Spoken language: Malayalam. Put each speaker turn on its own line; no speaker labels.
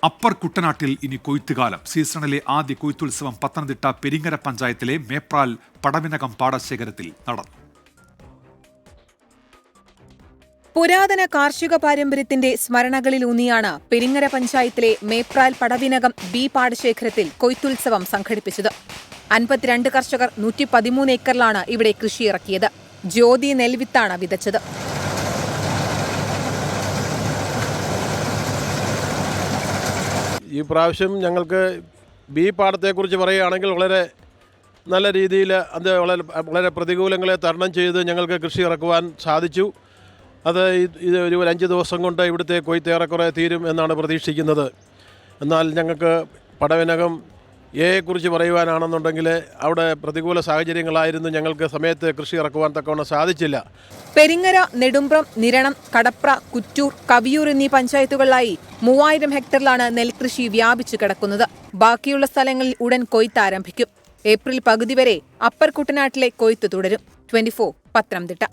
അപ്പർ കുട്ടനാട്ടിൽ ഇനി കൊയ്ത്തുകാലം. സീസണിലെ ആദ്യ കൊയ്ത്തുത്സവം പത്തനംതിട്ട പെരിങ്ങര പഞ്ചായത്തിലെ മേപ്രാൽ പടവിനകം പാടശേഖരത്തിൽ നടന്നു.
പുരാതന കാർഷിക പാരമ്പര്യത്തിന്റെ സ്മരണകളിലൂന്നിയാണ് പെരിങ്ങര പഞ്ചായത്തിലെ മേപ്രാൽ പടവിനകം ബി പാടശേഖരത്തിൽ കൊയ്ത്തുത്സവം സംഘടിപ്പിച്ചത്. 52 കർഷകർ 113 ഏക്കറിലാണ് ഇവിടെ കൃഷിയിറക്കിയത്. ജ്യോതി നെൽവിത്താണ് വിതച്ചത്.
ഈ പ്രാവശ്യം ഞങ്ങൾക്ക് ബി പാടത്തെക്കുറിച്ച് പറയുകയാണെങ്കിൽ വളരെ നല്ല രീതിയിൽ അത് വളരെ പ്രതികൂലങ്ങളെ തരണം ചെയ്ത് ഞങ്ങൾക്ക് കൃഷി ഇറക്കുവാൻ സാധിച്ചു. അത് ഇത് ഒരു 5 ദിവസം കൊണ്ട് ഇവിടുത്തെ കൊയ്ത്ത് ഏറെക്കുറെ തീരും എന്നാണ് പ്രതീക്ഷിക്കുന്നത്. എന്നാൽ ഞങ്ങൾക്ക് പടവിനകം എയെക്കുറിച്ച് പറയുവാനാണെന്നുണ്ടെങ്കിൽ അവിടെ പ്രതികൂല സാഹചര്യങ്ങളായിരുന്നു. ഞങ്ങൾക്ക് സമയത്ത് കൃഷി ഇറക്കുവാൻ തക്കവണ്ണം സാധിച്ചില്ല.
പെരിങ്ങര, നെടുമ്പ്രം, നിരണം, കടപ്ര, കുറ്റൂർ, കവിയൂർ എന്നീ പഞ്ചായത്തുകളിലായി 3000 ഹെക്ടറിലാണ് നെൽകൃഷി വ്യാപിച്ചു കിടക്കുന്നത്. ബാക്കിയുള്ള സ്ഥലങ്ങളിൽ ഉടൻ കൊയ്ത്ത് ആരംഭിക്കും. ഏപ്രിൽ പകുതി വരെ അപ്പർ കുട്ടനാട്ടിലെ കൊയ്ത്ത് തുടരും. 24 പത്തനംതിട്ട.